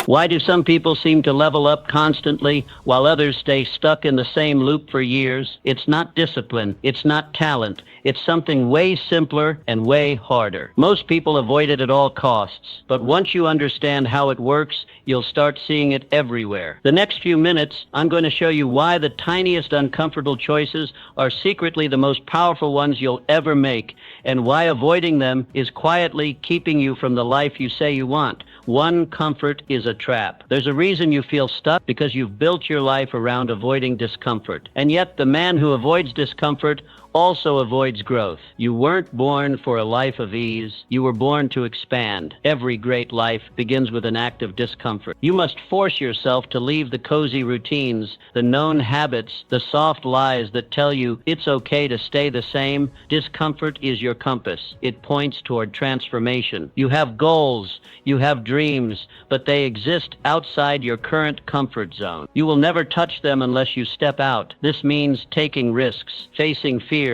Why do some people seem to level up constantly while others stay stuck in the same loop for years? It's not discipline. It's not talent. It's something way simpler and way harder. Most people avoid it at all costs, but once you understand how it works, you'll start seeing it everywhere. The next few minutes, I'm going to show you why the tiniest uncomfortable choices are secretly the most powerful ones you'll ever make, and why avoiding them is quietly keeping you from the life you say you want. One comfort is a trap. There's a reason you feel stuck, because you've built your life around avoiding discomfort. And yet the man who avoids discomfort also avoids growth. You weren't born for a life of ease. You were born to expand. Every great life begins with an act of discomfort. You must force yourself to leave the cozy routines, the known habits, the soft lies that tell you it's okay to stay the same. Discomfort is your compass. It points toward transformation. You have goals, you have dreams, but they exist outside your current comfort zone. You will never touch them unless you step out. This means taking risks, facing fears,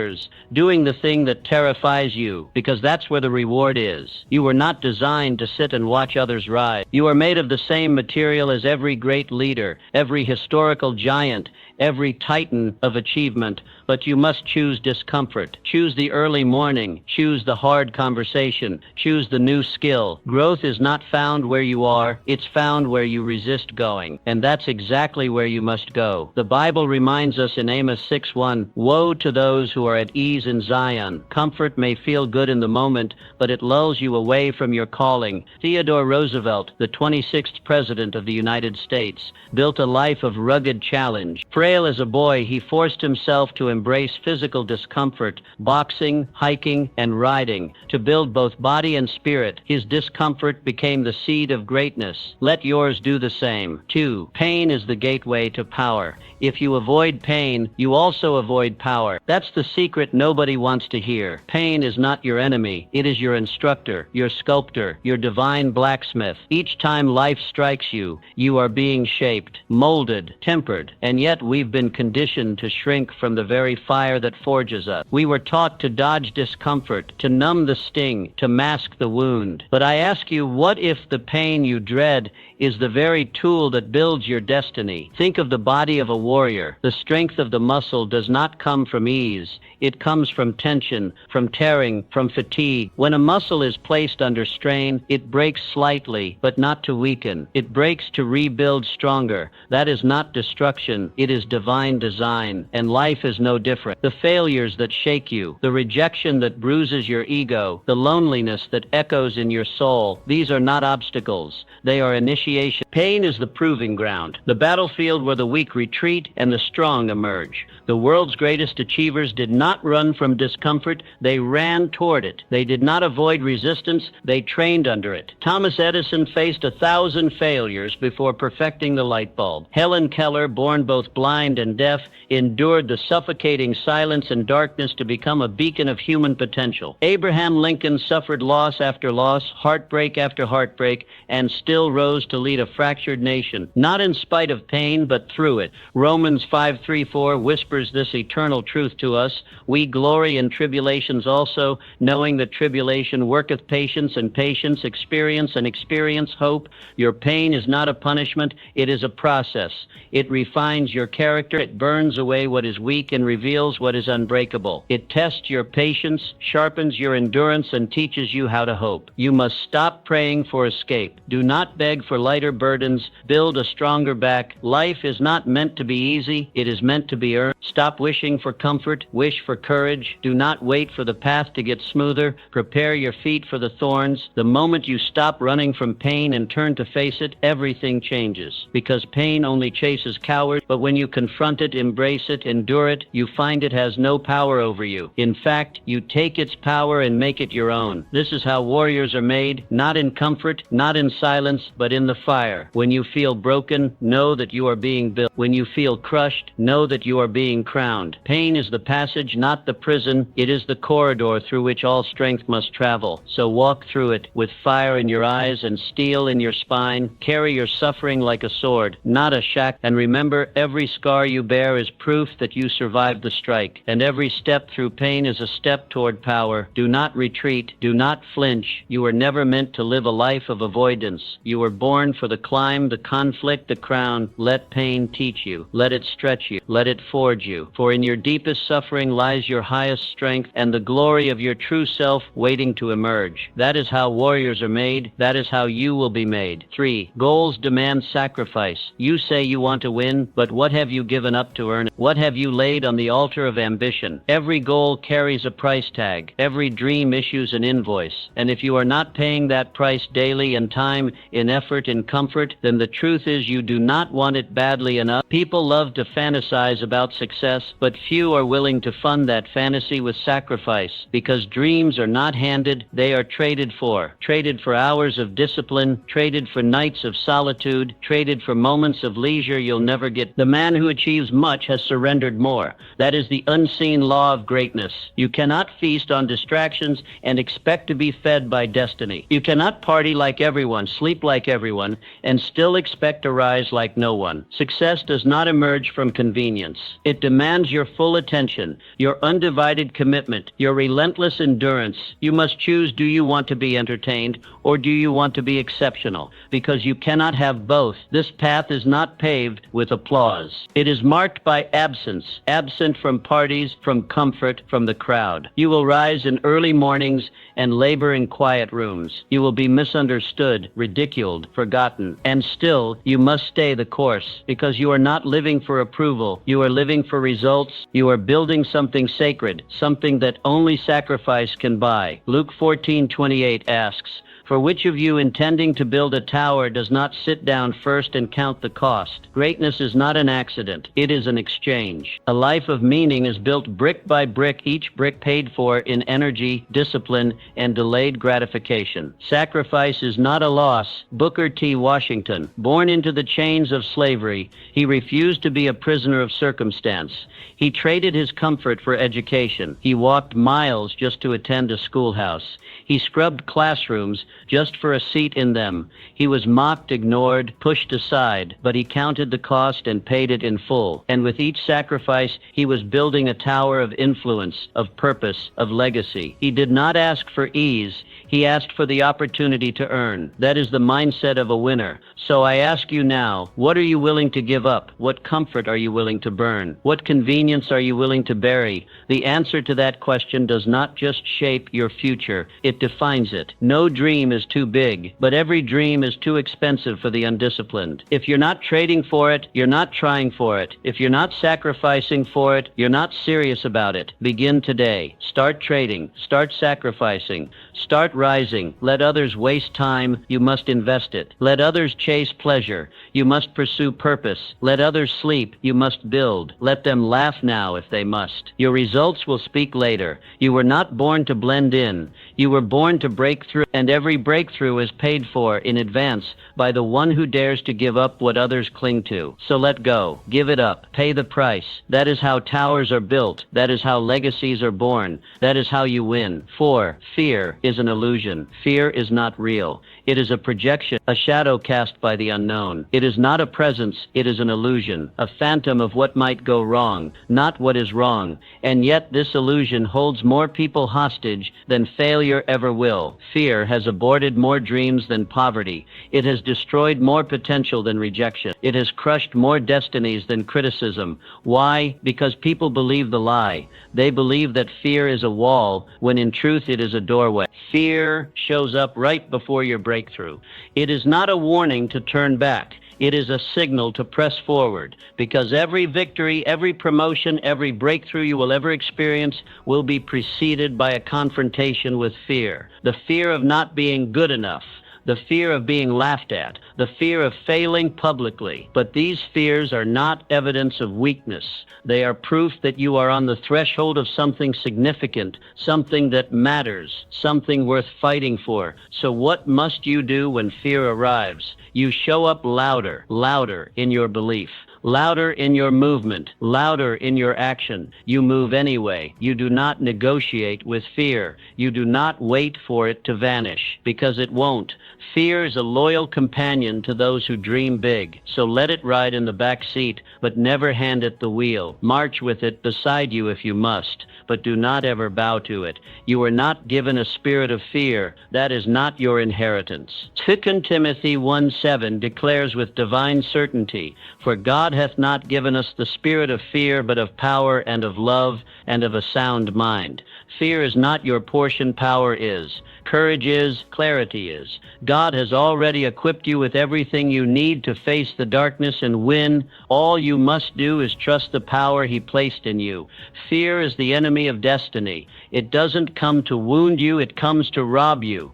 doing the thing that terrifies you, because that's where the reward is. You were not designed to sit and watch others rise. You are made of the same material as every great leader, every historical giant, every titan of achievement, but you must choose discomfort. Choose the early morning. Choose the hard conversation. Choose the new skill. Growth is not found where you are. It's found where you resist going. And that's exactly where you must go. The Bible reminds us in Amos 6:1, "Woe to those who are at ease in Zion. Comfort may feel good in the moment, but it lulls you away from your calling." Theodore Roosevelt, the 26th President of the United States, built a life of rugged challenge. Frail as a boy, he forced himself to embrace physical discomfort, boxing, hiking, and riding. To build both body and spirit, his discomfort became the seed of greatness. Let yours do the same. 2. Pain is the gateway to power. If you avoid pain, you also avoid power. That's the secret nobody wants to hear. Pain is not your enemy. It is your instructor, your sculptor, your divine blacksmith. Each time life strikes you, you are being shaped, molded, tempered, and yet we've been conditioned to shrink from the very fire that forges us. We were taught to dodge discomfort, to numb the sting, to mask the wound. But I ask you, what if the pain you dread is the very tool that builds your destiny? Think of the body of a warrior. The strength of the muscle does not come from ease. It comes from tension, from tearing, from fatigue. When a muscle is placed under strain, it breaks slightly, but not to weaken. It breaks to rebuild stronger. That is not destruction. It is divine design. And life is no different. The failures that shake you, the rejection that bruises your ego, the loneliness that echoes in your soul, these are not obstacles. They are initiation. Pain is the proving ground, the battlefield where the weak retreat and the strong emerge. The world's greatest achievers did not run from discomfort, they ran toward it. They did not avoid resistance, they trained under it. Thomas Edison faced 1,000 failures before perfecting the light bulb. Helen Keller, born both blind and deaf, endured the suffocating silence and darkness to become a beacon of human potential. Abraham Lincoln suffered loss after loss, heartbreak after heartbreak, and still rose to lead a fractured nation, not in spite of pain, but through it. Romans 5:3-4 whispers this eternal truth to us. We glory in tribulations also, knowing that tribulation worketh patience, and patience experience, and experience hope. Your pain is not a punishment, it is a process. It refines your character, it burns away what is weak and reveals what is unbreakable. It tests your patience, sharpens your endurance, and teaches you how to hope. You must stop praying for escape. Do not beg for lighter burdens. Build a stronger back. Life is not meant to be easy. It is meant to be earned. Stop wishing for comfort. Wish for courage. Do not wait for the path to get smoother. Prepare your feet for the thorns. The moment you stop running from pain and turn to face it, everything changes. Because pain only chases cowards, but when you confront it, embrace it, endure it, you find it has no power over you. In fact, you take its power and make it your own. This is how warriors are made, not in comfort, not in silence, but in the fire. When you feel broken, know that you are being built. When you feel crushed, know that you are being crowned. Pain is the passage, not the prison. It is the corridor through which all strength must travel. So walk through it with fire in your eyes and steel in your spine. Carry your suffering like a sword, not a shackle. And remember, every scar scar you bear is proof that you survived the strike, and every step through pain is a step toward power. Do not retreat. Do not flinch. You were never meant to live a life of avoidance. You were born for the climb, the conflict, the crown. Let pain teach you. Let it stretch you. Let it forge you. For in your deepest suffering lies your highest strength and the glory of your true self waiting to emerge. That is how warriors are made. That is how you will be made. 3. Goals demand sacrifice. You say you want to win, but what have you given up to earn it? What have you laid on the altar of ambition? Every goal carries a price tag. Every dream issues an invoice. And if you are not paying that price daily in time, in effort, in comfort, then the truth is you do not want it badly enough. People love to fantasize about success, but few are willing to fund that fantasy with sacrifice, because dreams are not handed, they are traded for. Traded for hours of discipline, traded for nights of solitude, traded for moments of leisure you'll never get. The man who achieves much has surrendered more. That is the unseen law of greatness. You cannot feast on distractions and expect to be fed by destiny. You cannot party like everyone, sleep like everyone, and still expect to rise like no one. Success does not emerge from convenience. It demands your full attention, your undivided commitment, your relentless endurance. You must choose, do you want to be entertained or do you want to be exceptional? Because you cannot have both. This path is not paved with applause. It is marked by absence, absent from parties, from comfort, from the crowd. You will rise in early mornings and labor in quiet rooms. You will be misunderstood, ridiculed, forgotten, and still you must stay the course, because you are not living for approval. You are living for results. You are building something sacred, something that only sacrifice can buy. Luke 14:28 asks, "For which of you intending to build a tower does not sit down first and count the cost?" Greatness is not an accident. It is an exchange. A life of meaning is built brick by brick, each brick paid for in energy, discipline, and delayed gratification. Sacrifice is not a loss. Booker T. Washington, born into the chains of slavery, he refused to be a prisoner of circumstance. He traded his comfort for education. He walked miles just to attend a schoolhouse. He scrubbed classrooms just for a seat in them. He was mocked, ignored, pushed aside, but he counted the cost and paid it in full. And with each sacrifice, he was building a tower of influence, of purpose, of legacy. He did not ask for ease. He asked for the opportunity to earn. That is the mindset of a winner. So I ask you now, what are you willing to give up? What comfort are you willing to burn? What convenience are you willing to bury? The answer to that question does not just shape your future, it defines it. No dream is too big, but every dream is too expensive for the undisciplined. If you're not trading for it, you're not trying for it. If you're not sacrificing for it, you're not serious about it. Begin today. Start trading. Start sacrificing. Start rising. Let others waste time. You must invest it. Let others chase pleasure. You must pursue purpose. Let others sleep. You must build. Let them laugh now if they must. Your results will speak later. You were not born to blend in. You were born to break through, and every breakthrough is paid for in advance by the one who dares to give up what others cling to. So let go. Give it up. Pay the price. That is how towers are built. That is how legacies are born. That is how you win. 4. Fear is an illusion. Fear is not real. It is a projection, a shadow cast by the unknown. It is not a presence, it is an illusion, a phantom of what might go wrong, not what is wrong. And yet this illusion holds more people hostage than failure ever will. Fear has aborted more dreams than poverty. It has destroyed more potential than rejection. It has crushed more destinies than criticism. Why? Because people believe the lie. They believe that fear is a wall, when in truth it is a doorway. Fear shows up right before your breakthrough. It is not a warning to turn back. It is a signal to press forward, because every victory, every promotion, every breakthrough you will ever experience will be preceded by a confrontation with fear. The fear of not being good enough, the fear of being laughed at, the fear of failing publicly. But these fears are not evidence of weakness. They are proof that you are on the threshold of something significant, something that matters, something worth fighting for. So what must you do when fear arrives? You show up louder, louder in your belief. louder in your movement, louder in your action. You move anyway. You do not negotiate with fear. You do not wait for it to vanish, because it won't. Fear is a loyal companion to those who dream big, so let it ride in the back seat, but never hand it the wheel. March with it beside you if you must, but do not ever bow to it. You are not given a spirit of fear. That is not your inheritance. 2 Timothy 1:7 declares with divine certainty, "For God hath not given us the spirit of fear, but of power and of love and of a sound mind." Fear is not your portion, power is. Courage is, clarity is. God has already equipped you with everything you need to face the darkness and win. All you must do is trust the power He placed in you. Fear is the enemy of destiny. It doesn't come to wound you, it comes to rob you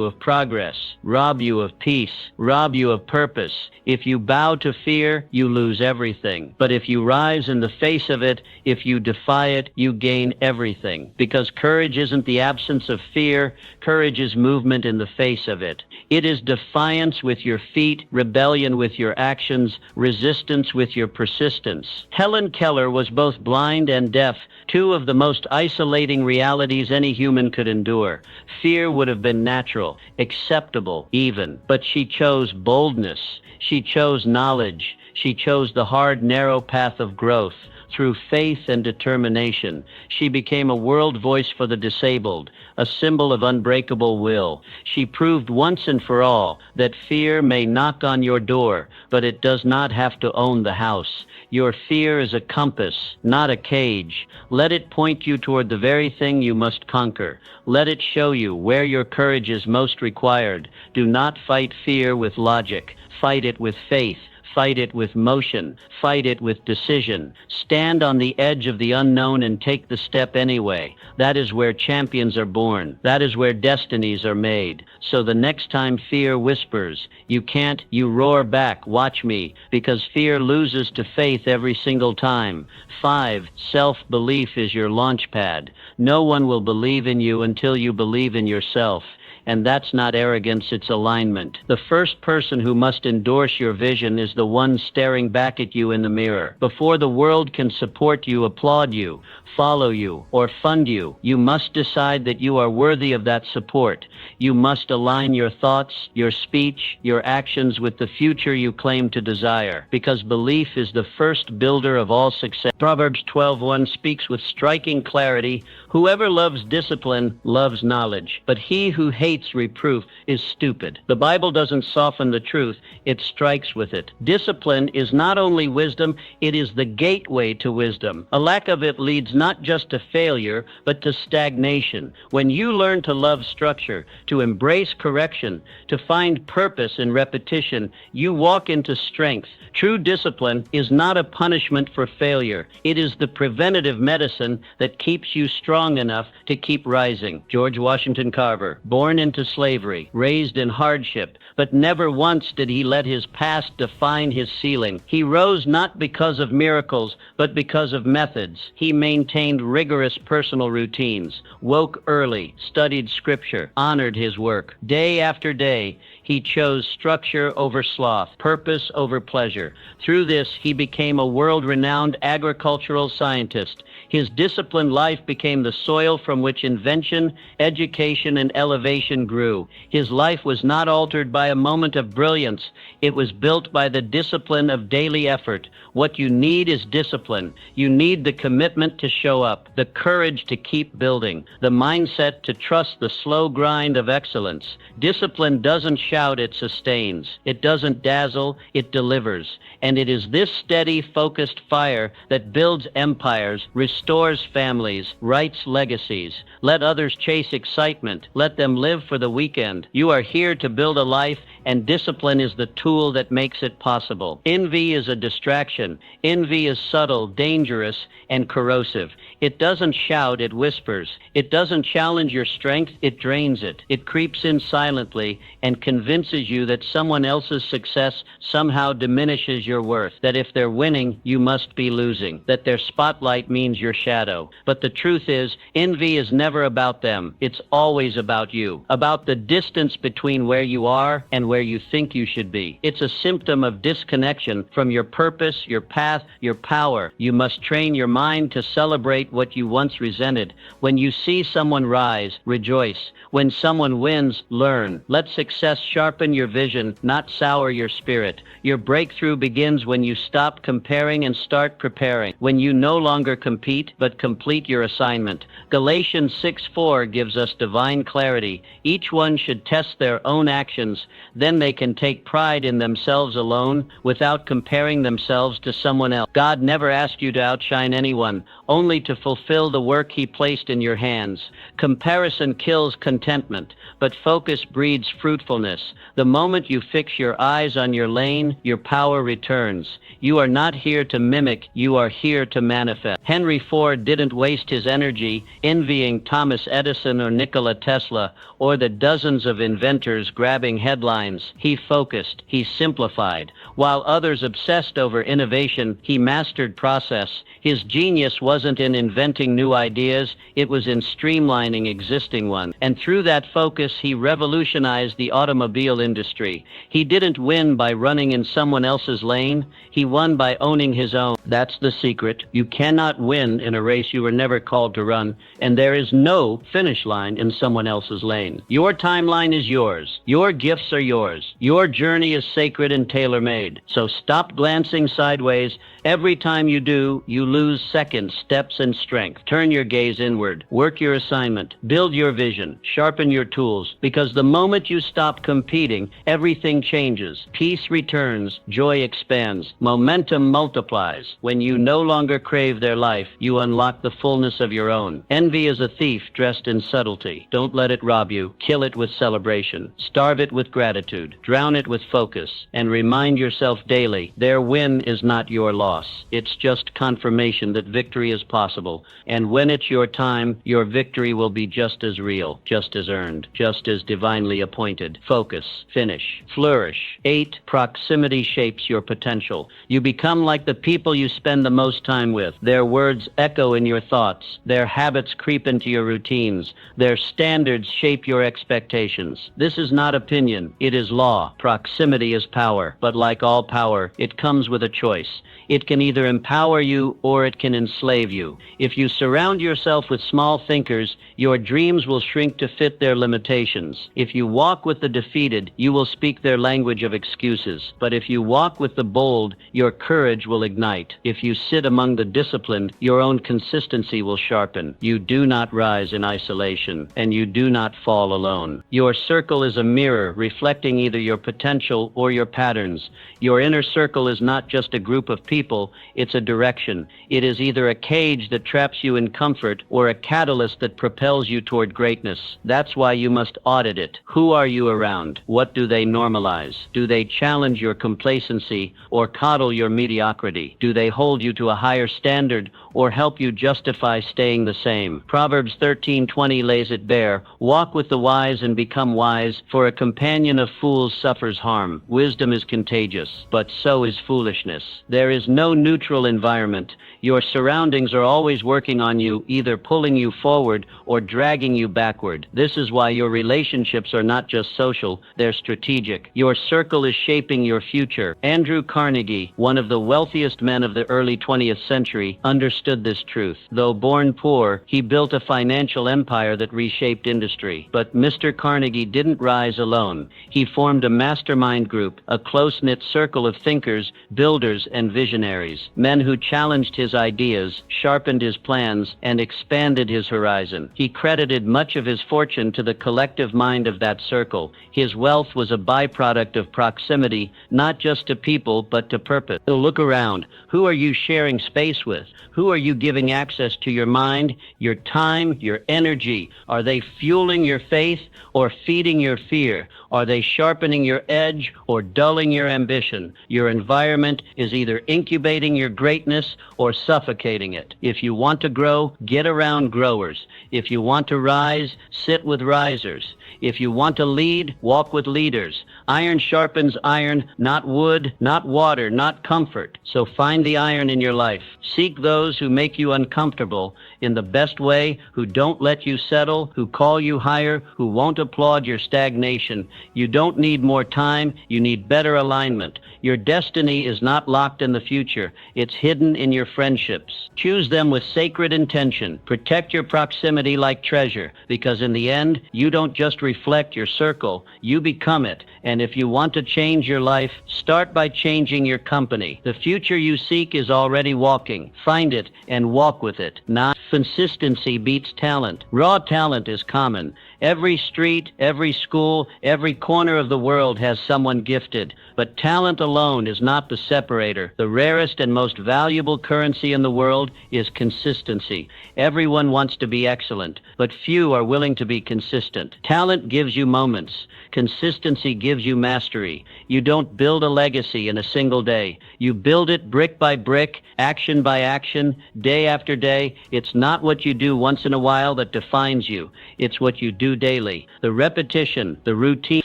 of progress, rob you of peace, rob you of purpose. If you bow to fear, you lose everything. But if you rise in the face of it, if you defy it, you gain everything. Because courage isn't the absence of fear, courage is movement in the face of it. It is defiance with your feet, rebellion with your actions, resistance with your persistence. Helen Keller was both blind and deaf, two of the most isolating realities any human could endure. Fear would have been natural, acceptable even, but she chose boldness. She chose knowledge. She chose the hard, narrow path of growth. Through faith and determination, she became a world voice for the disabled, a symbol of unbreakable will. She proved once and for all that fear may knock on your door, but it does not have to own the house. Your fear is a compass, not a cage. Let it point you toward the very thing you must conquer. Let it show you where your courage is most required. Do not fight fear with logic. Fight it with faith. Fight it with motion. Fight it with decision. Stand on the edge of the unknown and take the step anyway. That is where champions are born. That is where destinies are made. So the next time fear whispers, "You can't," you roar back, "Watch me," because fear loses to faith every single time. 5. Self-belief is your launch pad. No one will believe in you until you believe in yourself. And that's not arrogance, it's alignment. The first person who must endorse your vision is the one staring back at you in the mirror. Before the world can support you, applaud you, follow you, or fund you, you must decide that you are worthy of that support. You must align your thoughts, your speech, your actions with the future you claim to desire, because belief is the first builder of all success. Proverbs 12:1 speaks with striking clarity, "Whoever loves discipline loves knowledge, but he who hates reproof is stupid." The Bible doesn't soften the truth, it strikes with it. Discipline is not only wisdom, it is the gateway to wisdom. A lack of it leads not just to failure, but to stagnation. When you learn to love structure, to embrace correction, to find purpose in repetition, you walk into strength. True discipline is not a punishment for failure. It is the preventative medicine that keeps you strong enough to keep rising. George Washington Carver, born into slavery, raised in hardship, but never once did he let his past define his ceiling. He rose not because of miracles, but because of methods. He maintained rigorous personal routines, woke early, studied scripture, honored his work. Day after day, he chose structure over sloth, purpose over pleasure. Through this, he became a world-renowned agricultural scientist. His disciplined life became the soil from which invention, education, and elevation grew. His life was not altered by a moment of brilliance. It was built by the discipline of daily effort. What you need is discipline. You need the commitment to show up, the courage to keep building, the mindset to trust the slow grind of excellence. Discipline doesn't shout, it sustains. It doesn't dazzle, it delivers. And it is this steady, focused fire that builds empires, restores families, writes legacies. Let others chase excitement. Let them live for the weekend. You are here to build a life, and discipline is the tool that makes it possible. Envy is a distraction. Envy is subtle, dangerous, and corrosive. It doesn't shout, it whispers. It doesn't challenge your strength, it drains it. It creeps in silently and convinces you that someone else's success somehow diminishes your worth, that if they're winning, you must be losing, that their spotlight means your shadow. But the truth is, envy is never about them. It's always about you. about the distance between where you are and where you think you should be. It's a symptom of disconnection from your purpose, your path, your power. You must train your mind to celebrate what you once resented. When you see someone rise, rejoice. When someone wins, learn. Let success sharpen your vision, not sour your spirit. Your breakthrough begins when you stop comparing and start preparing. When you no longer compete, but complete your assignment. Galatians 6:4 gives us divine clarity. Each one should test their own actions. Then they can take pride in themselves alone without comparing themselves to someone else. God never asked you to outshine anyone, only to fulfill the work He placed in your hands. Comparison kills contentment, but focus breeds fruitfulness. The moment you fix your eyes on your lane, your power returns. You are not here to mimic, you are here to manifest. Henry Ford didn't waste his energy envying Thomas Edison or Nikola Tesla or the dozens of inventors grabbing headlines. He focused, he simplified. While others obsessed over innovation, he mastered process. His genius wasn't in inventing new ideas, it was in streamlining existing ones. And through that focus, he revolutionized the automobile industry. He didn't win by running in someone else's lane, he won by owning his own. That's the secret. You cannot win in a race you were never called to run, and there is no finish line in someone else's lane. Your timeline is yours. Your gifts are yours. Your journey is sacred and tailor-made. So stop glancing sideways. Every time you do, you lose seconds, steps, and strength. Turn your gaze inward. Work your assignment. Build your vision. Sharpen your tools. Because the moment you stop competing, everything changes. Peace returns. Joy expands. Momentum multiplies. When you no longer crave their life, you unlock the fullness of your own. Envy is a thief dressed in subtlety. Don't let it rob you. Kill it with celebration. Starve it with gratitude. Drown it with focus. And remind yourself daily, their win is not your loss. It's just confirmation that victory is possible. And when it's your time, your victory will be just as real, just as earned, just as divinely appointed. Focus. Finish. Flourish. 8. Proximity shapes your potential. You become like the people you spend the most time with. Their words echo in your thoughts. Their habits creep into your routines. Their standards shape your expectations. This is not opinion. It is law. Proximity is power. But like all power, it comes with a choice. It can either empower you or it can enslave you. If you surround yourself with small thinkers, your dreams will shrink to fit their limitations. If you walk with the defeated, you will speak their language of excuses. But if you walk with the bold, your courage will ignite. If you sit among the disciplined, your own consistency will sharpen. You do not rise in isolation, and you do not fall alone. Your circle is a mirror reflecting either your potential or your patterns. Your inner circle is not just a group of people, it's a direction. It is either a cage that traps you in comfort or a catalyst that propels you toward greatness. That's why you must audit it. Who are you around? What do they normalize? Do they challenge your complacency or coddle your mediocrity? Do they hold you to a higher standard or help you justify staying the same? Proverbs 13:20 lays it bare. Walk with the wise and become wise, for a companion of fools suffers harm. Wisdom is contagious, but so is foolishness. There is no neutral environment. Your surroundings are always working on you, either pulling you forward or dragging you backward. This is why your relationships are not just social, they're strategic. Your circle is shaping your future. Andrew Carnegie, one of the wealthiest men of the early 20th century, understood this truth. Though born poor, he built a financial empire that reshaped industry. But Mr. Carnegie didn't rise alone. He formed a mastermind group, a close-knit circle of thinkers, builders, and visionaries. Men who challenged his ideas, sharpened his plans, and expanded his horizon. He credited much of his fortune to the collective mind of that circle. His wealth was a byproduct of proximity, not just to people, but to purpose. So look around. Who are you sharing space with? Who are you giving access to your mind, your time, your energy? Are they fueling your faith or feeding your fear? Are they sharpening your edge or dulling your ambition? Your environment is either incubating your greatness or suffocating it. If you want to grow, get around growers. If you want to rise, sit with risers. If you want to lead, walk with leaders. Iron sharpens iron, not wood, not water, not comfort. So find the iron in your life. Seek those who make you uncomfortable in the best way, who don't let you settle, who call you higher, who won't applaud your stagnation. You don't need more time, you need better alignment. Your destiny is not locked in the future, it's hidden in your friendships. Choose them with sacred intention. Protect your proximity like treasure, because in the end, you don't just reflect your circle, you become it. And if you want to change your life, start by changing your company. The future you seek is already walking. Find it and walk with it. Not consistency beats talent. Raw talent is common. Every street, every school, every corner of the world has someone gifted. But talent alone is not the separator. The rarest and most valuable currency in the world is consistency. Everyone wants to be excellent, but few are willing to be consistent. Talent gives you moments. Consistency gives you mastery. You don't build a legacy in a single day. You build it brick by brick, action by action, day after day. It's not what you do once in a while that defines you. It's what you do daily. The repetition, the routine,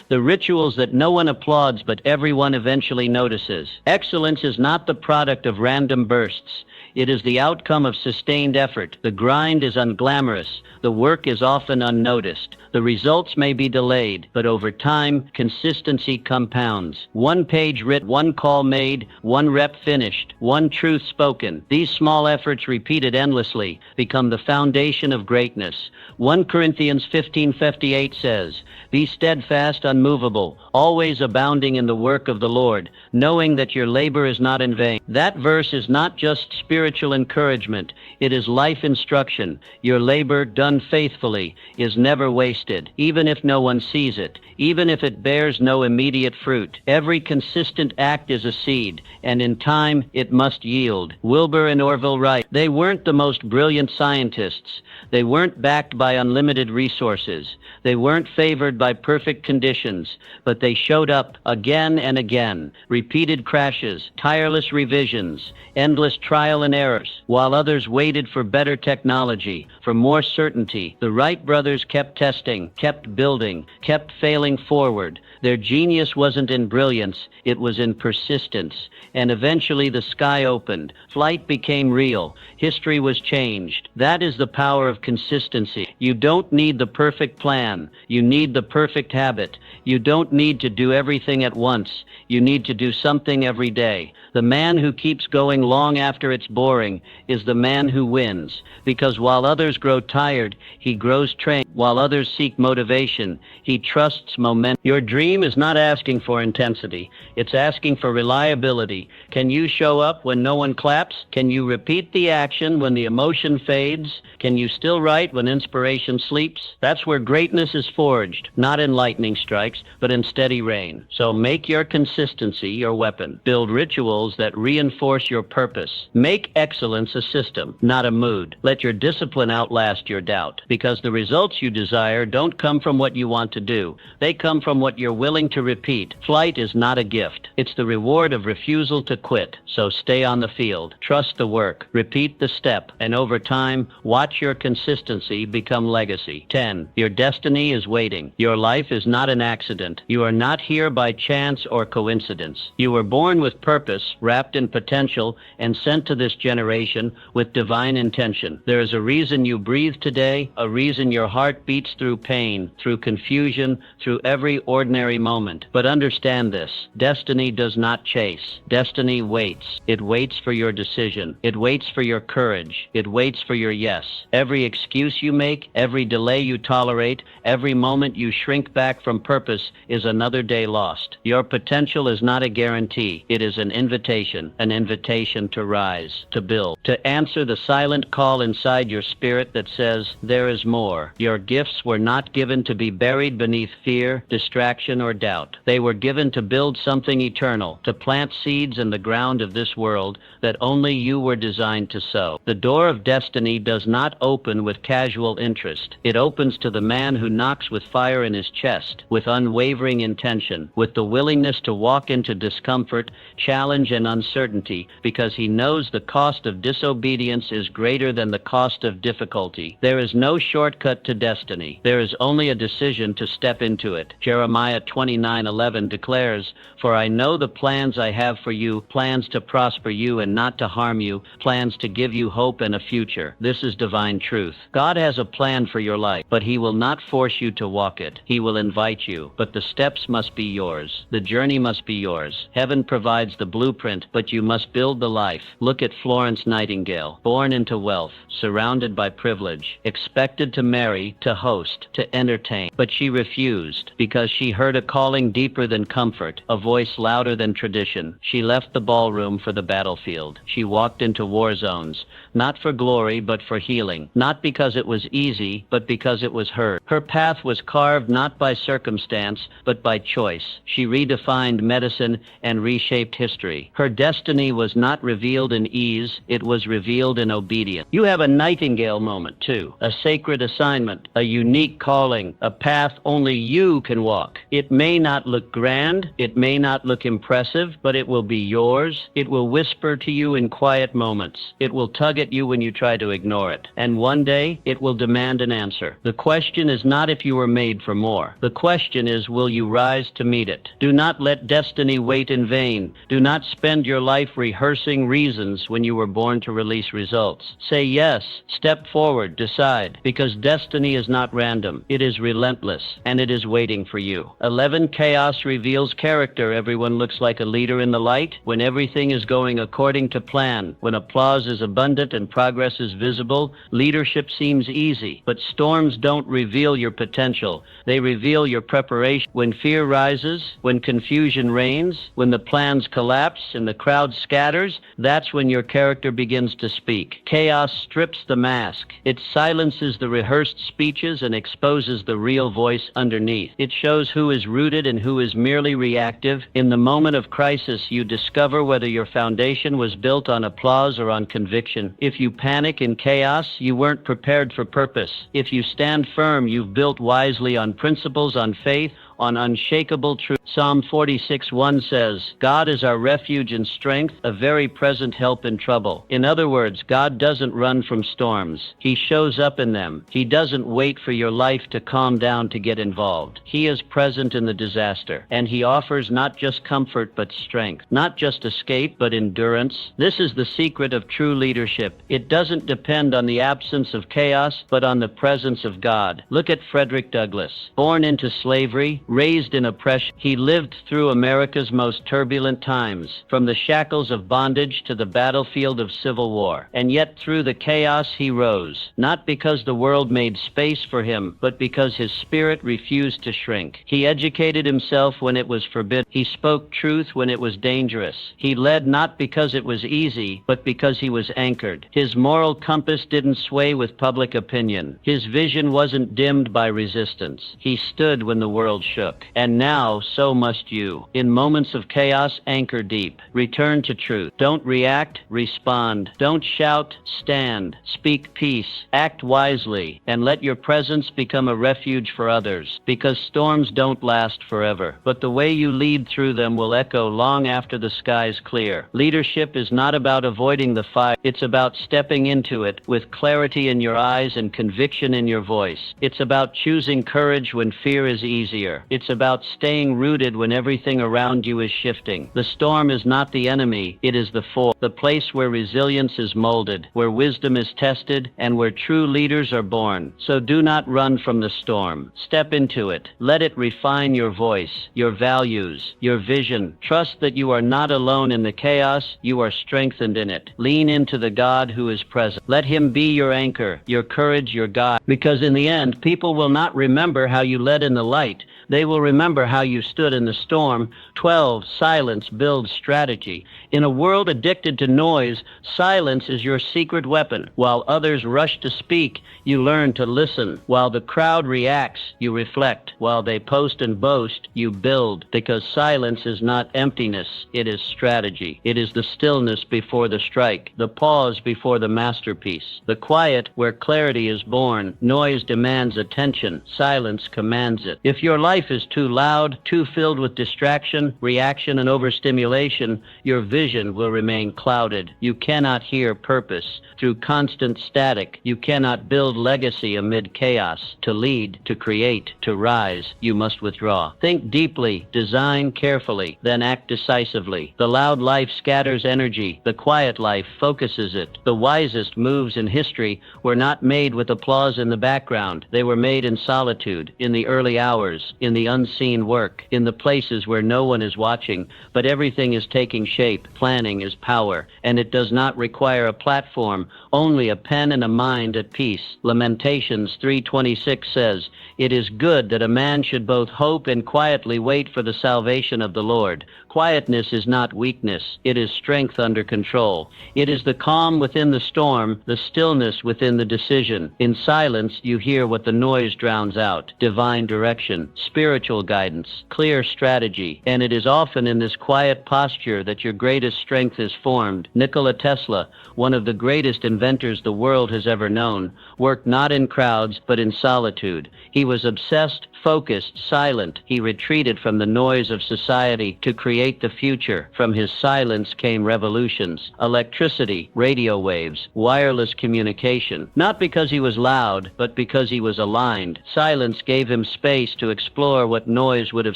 the rituals that no one applauds but everyone eventually notices. Excellence is not the product of random bursts. It is the outcome of sustained effort. The grind is unglamorous. The work is often unnoticed. The results may be delayed, but over time, consistency compounds. One page writ, one call made, one rep finished, one truth spoken. These small efforts repeated endlessly become the foundation of greatness. 1 Corinthians 15:58 says, "Be steadfast, unmovable, always abounding in the work of the Lord, knowing that your labor is not in vain." That verse is not just spiritual encouragement, it is life instruction. Your labor done faithfully is never wasted, even if no one sees it, even if it bears no immediate fruit. Every consistent act is a seed, and in time it must yield. Wilbur and Orville Wright, they weren't the most brilliant scientists. They weren't backed by unlimited resources. They weren't favored by perfect conditions, but they showed up again and again. Repeated crashes, tireless revisions, endless trial and errors. While others waited for better technology, for more certainty, the Wright brothers kept testing, kept building, kept failing forward. Their genius wasn't in brilliance, it was in persistence. And eventually the sky opened. Flight became real. History was changed. That is the power of consistency. You don't need the perfect plan. You need the perfect habit. You don't need to do everything at once. You need to do something every day. The man who keeps going long after it's boring is the man who wins. Because while others grow tired, he grows trained. While others seek motivation, he trusts momentum. Your dream is not asking for intensity. It's asking for reliability. Can you show up when no one claps? Can you repeat the action when the emotion fades? Can you still write when inspiration sleeps? That's where greatness is forged, not in lightning strikes, but in steady rain. So make your consistency your weapon. Build rituals that reinforce your purpose. Make excellence a system, not a mood. Let your discipline outlast your doubt, because the results you desire don't come from what you want to do. They come from what you're willing to repeat. Flight is not a gift. It's the reward of refusal to quit. So stay on the field. Trust the work. Repeat the step. And over time, watch your consistency become legacy. 10. Your destiny is waiting. Your life is not an accident. You are not here by chance or coincidence. You were born with purpose, wrapped in potential, and sent to this generation with divine intention. There is a reason you breathe today, a reason your heart beats through pain, through confusion, through every ordinary moment. But understand this, destiny does not chase. Destiny waits. It waits for your decision. It waits for your courage. It waits for your yes. Every excuse you make, every delay you tolerate, every moment you shrink back from purpose is another day lost. Your potential is not a guarantee. It is an invitation to rise, to build, to answer the silent call inside your spirit that says, there is more. Your gifts were not given to be buried beneath fear, distraction, or doubt. They were given to build something eternal, to plant seeds in the ground of this world that only you were designed to sow. The door of destiny does not open with casual interest. It opens to the man who knocks with fire in his chest, with unwavering intention, with the willingness to walk into discomfort, challenge, and uncertainty, because he knows the cost of disobedience is greater than the cost of difficulty. There is no shortcut to destiny. There is only a decision to step into it. Jeremiah 29:11 declares, "For I know the plans I have for you, plans to prosper you and not to harm you, plans to give you hope and a future." This is divine truth. God has a plan for your life, but He will not force you to walk it. He will invite you, but the steps must be yours. The journey must be yours. Heaven provides the blueprint, but you must build the life. Look at Florence Nightingale, born into wealth, surrounded by privilege, expected to marry, to host, to entertain. But she refused because she heard a calling deeper than comfort, a voice louder than tradition. She left the ballroom for the battlefield. She walked into war zones, not for glory but for healing, not because it was easy, but because it was hers. Her path was carved not by circumstance, but by choice. She redefined medicine and reshaped history. Her destiny was not revealed in ease, it was revealed in obedience. You have a Nightingale moment too, a sacred assignment, a unique calling, a path only you can walk. It may not look grand, it may not look impressive, but it will be yours. It will whisper to you in quiet moments. It will tug at you when you try to ignore it. And one day, it will demand an answer. The question is not if you were made for more. The question is, will you rise to meet it? Do not let destiny wait in vain. Do not spend your life rehearsing reasons when you were born to release results. Say yes, step forward, decide, because destiny is not random. It is relentless, and it is waiting for you. 11. Chaos reveals character. Everyone looks like a leader in the light. When everything is going according to plan, when applause is abundant and progress is visible, leadership seems easy. But storms don't reveal your potential. They reveal your preparation. When fear rises, when confusion reigns, when the plans collapse and the crowd scatters, that's when your character begins to speak. Chaos strips the mask. It silences the rehearsed speeches and exposes the real voice underneath. It shows who is rooted and who is merely reactive. In the moment of crisis, you discover whether your foundation was built on applause or on conviction. If you panic in chaos, you weren't prepared for purpose. If you stand firm, you've built wisely on principles, on faith, on unshakable truth. Psalm 46:1 says, "God is our refuge and strength, a very present help in trouble." In other words, God doesn't run from storms. He shows up in them. He doesn't wait for your life to calm down to get involved. He is present in the disaster, and He offers not just comfort but strength, not just escape but endurance. This is the secret of true leadership. It doesn't depend on the absence of chaos, but on the presence of God. Look at Frederick Douglass. Born into slavery, raised in oppression, he lived through America's most turbulent times, from the shackles of bondage to the battlefield of civil war. And yet through the chaos he rose, not because the world made space for him, but because his spirit refused to shrink. He educated himself when it was forbidden. He spoke truth when it was dangerous. He led not because it was easy, but because he was anchored. His moral compass didn't sway with public opinion. His vision wasn't dimmed by resistance. He stood when the world shook. And now, so must you. In moments of chaos, anchor deep. Return to truth. Don't react, respond. Don't shout, stand. Speak peace. Act wisely. And let your presence become a refuge for others. Because storms don't last forever. But the way you lead through them will echo long after the skies clear. Leadership is not about avoiding the fire. It's about stepping into it with clarity in your eyes and conviction in your voice. It's about choosing courage when fear is easier. It's about staying rooted when everything around you is shifting. The storm is not the enemy, it is the foe. The place where resilience is molded, where wisdom is tested, and where true leaders are born. So do not run from the storm. Step into it. Let it refine your voice, your values, your vision. Trust that you are not alone in the chaos, you are strengthened in it. Lean into the God who is present. Let Him be your anchor, your courage, your guide. Because in the end, people will not remember how you led in the light. They will remember how you stood in the storm. 12. Silence builds strategy. In a world addicted to noise, silence is your secret weapon. While others rush to speak, you learn to listen. While the crowd reacts, you reflect. While they post and boast, you build. Because silence is not emptiness, it is strategy. It is the stillness before the strike, the pause before the masterpiece, the quiet where clarity is born. Noise demands attention, silence commands it. If your life life is too loud, too filled with distraction, reaction, and overstimulation, your vision will remain clouded. You cannot hear purpose. Through constant static, you cannot build legacy amid chaos. To lead, to create, to rise, you must withdraw. Think deeply, design carefully, then act decisively. The loud life scatters energy. The quiet life focuses it. The wisest moves in history were not made with applause in the background. They were made in solitude, in the early hours, in the unseen work, in the places where no one is watching, but everything is taking shape. Planning is power, and it does not require a platform, only a pen and a mind at peace. Lamentations 3:26 says, "It is good that a man should both hope and quietly wait for the salvation of the Lord." Quietness is not weakness. It is strength under control. It is the calm within the storm, the stillness within the decision. In silence, you hear what the noise drowns out: divine direction, spiritual guidance, clear strategy. And it is often in this quiet posture that your greatest strength is formed. Nikola Tesla, one of the greatest inventors the world has ever known, worked not in crowds, but in solitude. He was obsessed, focused, silent. He retreated from the noise of society to create the future. From his silence came revolutions, electricity, radio waves, wireless communication. Not because he was loud, but because he was aligned. Silence gave him space to explore what noise would have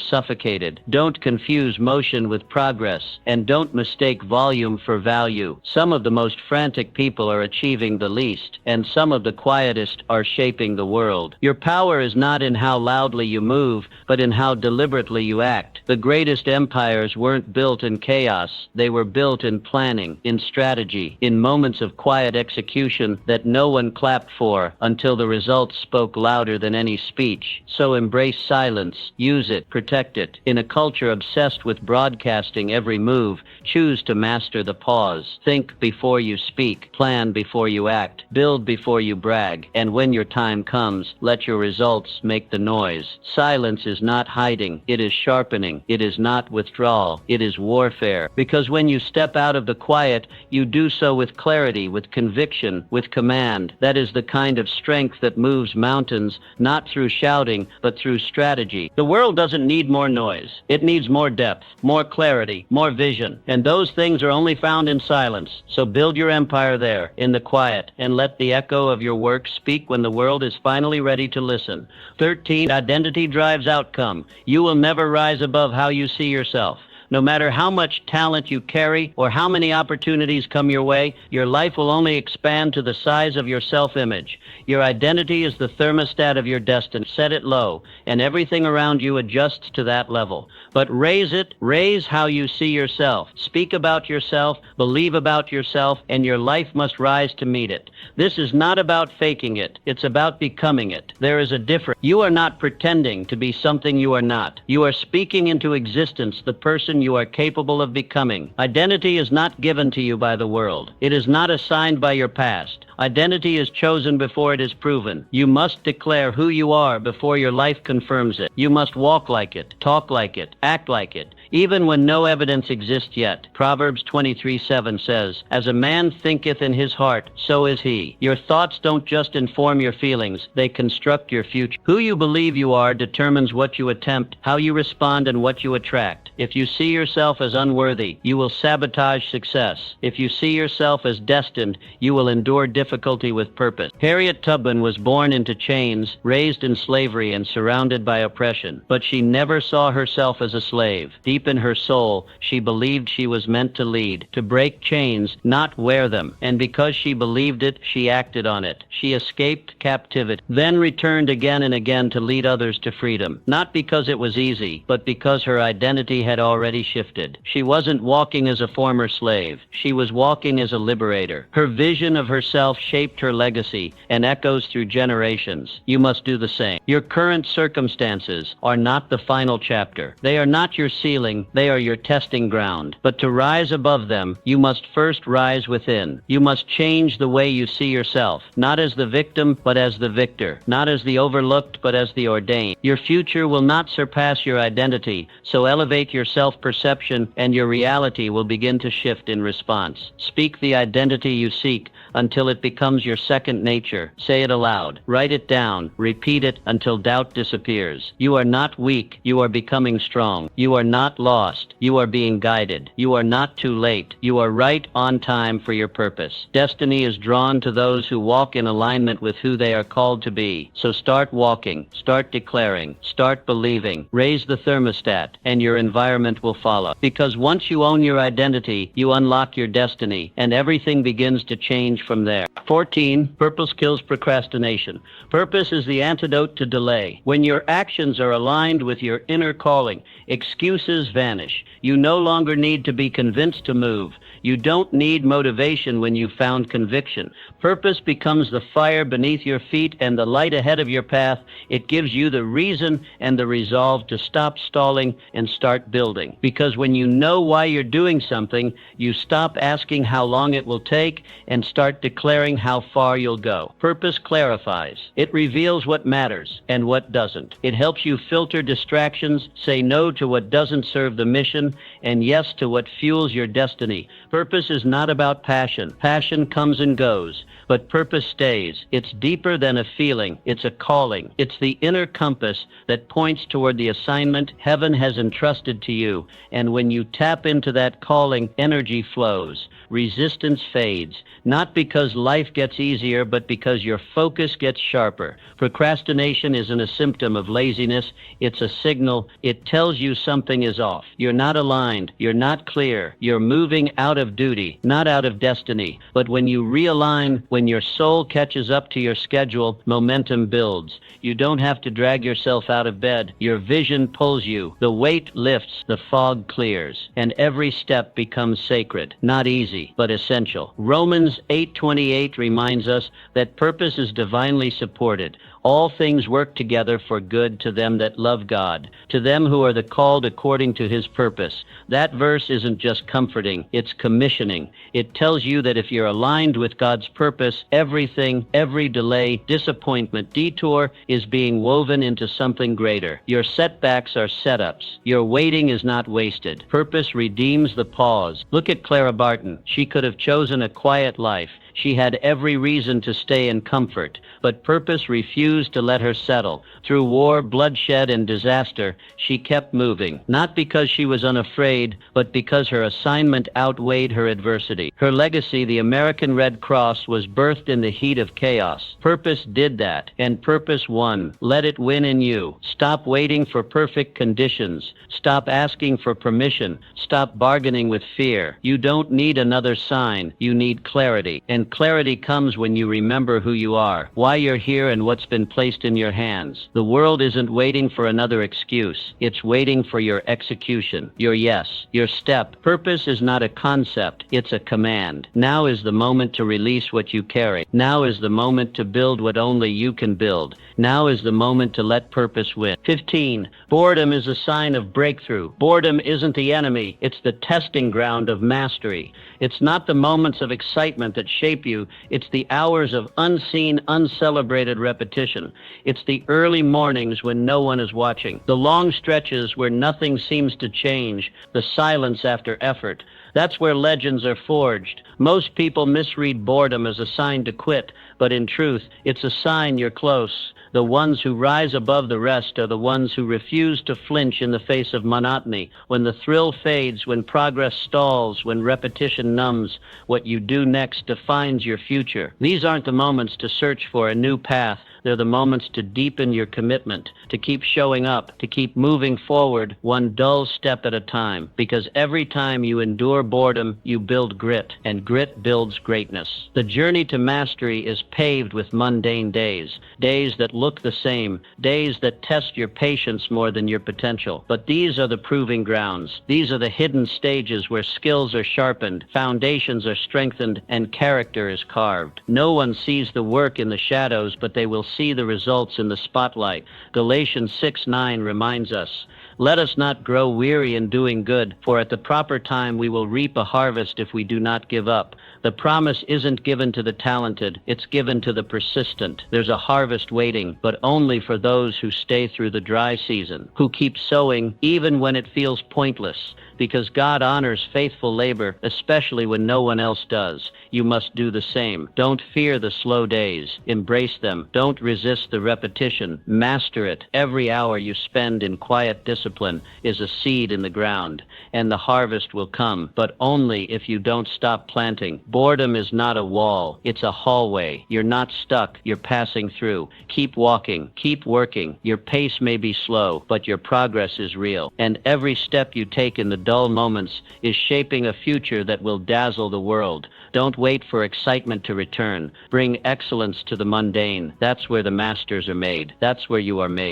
suffocated. Don't confuse motion with progress, and don't mistake volume for value. Some of the most frantic people are achieving the least, and some of the quietest are shaping the world. Your power is not in how loudly you move, but in how deliberately you act. The greatest empires weren't built in chaos. They were built in planning, in strategy, in moments of quiet execution that no one clapped for until the results spoke louder than any speech. So embrace silence, use it, protect it. In a culture obsessed with broadcasting every move, choose to master the pause. Think before you speak, plan before you act, build before you brag, and when your time comes, let your results make the noise. Silence is not hiding, it is sharpening. It is not withdrawal, it is warfare. Because when you step out of the quiet, you do so with clarity, with conviction, with command. That is the kind of strength that moves mountains, not through shouting, but through strategy. The world doesn't need more noise. It needs more depth, more clarity, more vision. And those things are only found in silence. So build your empire there, in the quiet, and let the echo of your work speak when the world is finally ready to listen. 13. Identity drives outcome. You will never rise above how you see yourself. No matter how much talent you carry or how many opportunities come your way, your life will only expand to the size of your self-image. Your identity is the thermostat of your destiny. Set it low, and everything around you adjusts to that level. But raise it, raise how you see yourself. Speak about yourself, believe about yourself, and your life must rise to meet it. This is not about faking it. It's about becoming it. There is a difference. You are not pretending to be something you are not. You are speaking into existence the person you are capable of becoming. Identity is not given to you by the world. It is not assigned by your past. Identity is chosen before it is proven. You must declare who you are before your life confirms it. You must walk like it, talk like it, act like it, even when no evidence exists yet. Proverbs 23:7 says, "As a man thinketh in his heart, so is he." Your thoughts don't just inform your feelings, they construct your future. Who you believe you are determines what you attempt, how you respond, and what you attract. If you see yourself as unworthy, you will sabotage success. If you see yourself as destined, you will endure difficulty with purpose. Harriet Tubman was born into chains, raised in slavery, and surrounded by oppression. But she never saw herself as a slave. Deep in her soul, she believed she was meant to lead, to break chains, not wear them. And because she believed it, she acted on it. She escaped captivity, then returned again and again to lead others to freedom. Not because it was easy, but because her identity had already shifted. She wasn't walking as a former slave. She was walking as a liberator. Her vision of herself shaped her legacy and echoes through generations. You must do the same. Your current circumstances are not the final chapter. They are not your ceiling. They are your testing ground. But to rise above them, you must first rise within. You must change the way you see yourself, not as the victim, but as the victor, not as the overlooked, but as the ordained. Your future will not surpass your identity, so elevate your self-perception and your reality will begin to shift in response. Speak the identity you seek until it becomes your second nature. Say it aloud. Write it down. Repeat it until doubt disappears. You are not weak. You are becoming strong. You are not lost. You are being guided. You are not too late. You are right on time for your purpose. Destiny is drawn to those who walk in alignment with who they are called to be. So start walking. Start declaring. Start believing. Raise the thermostat, and your environment will follow. Because once you own your identity, you unlock your destiny, and everything begins to change from there. 14. Purpose kills procrastination. Purpose is the antidote to delay. When your actions are aligned with your inner calling, excuses vanish. You no longer need to be convinced to move. You don't need motivation when you've found conviction. Purpose becomes the fire beneath your feet and the light ahead of your path. It gives you the reason and the resolve to stop stalling and start building. Because when you know why you're doing something, you stop asking how long it will take and start declaring how far you'll go. Purpose clarifies. It reveals what matters and what doesn't. It helps you filter distractions, say no to what doesn't serve the mission, and yes to what fuels your destiny. Purpose is not about passion. Passion comes and goes, but purpose stays. It's deeper than a feeling. It's a calling. It's the inner compass that points toward the assignment heaven has entrusted to you. And when you tap into that calling, energy flows. Resistance fades, not because life gets easier, but because your focus gets sharper. Procrastination isn't a symptom of laziness. It's a signal. It tells you something is off. You're not aligned. You're not clear. You're moving out of duty, not out of destiny. But when you realign, when your soul catches up to your schedule, momentum builds. You don't have to drag yourself out of bed. Your vision pulls you. The weight lifts, the fog clears, and every step becomes sacred. Not easy, but essential. Romans 8:28 reminds us that purpose is divinely supported. All things work together for good to them that love God, to them who are the called according to his purpose. That verse isn't just comforting, it's commissioning. It tells you that if you're aligned with God's purpose, everything, every delay, disappointment, detour is being woven into something greater. Your setbacks are setups. Your waiting is not wasted. Purpose redeems the pause. Look at Clara Barton. She could have chosen a quiet life. She had every reason to stay in comfort, but purpose refused to let her settle. Through war, bloodshed, and disaster, she kept moving, not because she was unafraid, but because her assignment outweighed her adversity. Her legacy, the American Red Cross, was birthed in the heat of chaos. Purpose did that, and purpose won. Let it win in you. Stop waiting for perfect conditions. Stop asking for permission. Stop bargaining with fear. You don't need another sign. You need clarity. And clarity comes when you remember who you are, why you're here, and what's been placed in your hands. The world isn't waiting for another excuse. It's waiting for your execution, your yes, your step. Purpose is not a concept. It's a command. Now is the moment to release what you carry. Now is the moment to build what only you can build. Now is the moment to let purpose win. 15. Boredom is a sign of breakthrough. Boredom isn't the enemy. It's the testing ground of mastery. It's not the moments of excitement that shape you. It's the hours of unseen, uncelebrated repetition. It's the early mornings when no one is watching. The long stretches where nothing seems to change. The silence after effort. That's where legends are forged. Most people misread boredom as a sign to quit, but in truth, it's a sign you're close. The ones who rise above the rest are the ones who refuse to flinch in the face of monotony. When the thrill fades, when progress stalls, when repetition numbs, what you do next defines your future. These aren't the moments to search for a new path. They're the moments to deepen your commitment, to keep showing up, to keep moving forward one dull step at a time. Because every time you endure boredom, you build grit, and grit builds greatness. The journey to mastery is paved with mundane days, days that look the same, days that test your patience more than your potential. But these are the proving grounds. These are the hidden stages where skills are sharpened, foundations are strengthened, and character is carved. No one sees the work in the shadows, but they will see the results in the spotlight. Galatians 6:9 reminds us, "Let us not grow weary in doing good, for at the proper time we will reap a harvest if we do not give up." The promise isn't given to the talented, it's given to the persistent. There's a harvest waiting, but only for those who stay through the dry season, who keep sowing even when it feels pointless. because God honors faithful labor, especially when no one else does. You must do the same. Don't fear the slow days. Embrace them. Don't resist the repetition. Master it. Every hour you spend in quiet discipline is a seed in the ground, and the harvest will come, but only if you don't stop planting. Boredom is not a wall. It's a hallway. You're not stuck. You're passing through. Keep walking. Keep working. Your pace may be slow, but your progress is real. And every step you take in the dull moments is shaping a future that will dazzle the world. Don't wait for excitement to return. Bring excellence to the mundane. That's where the masters are made. That's where you are made.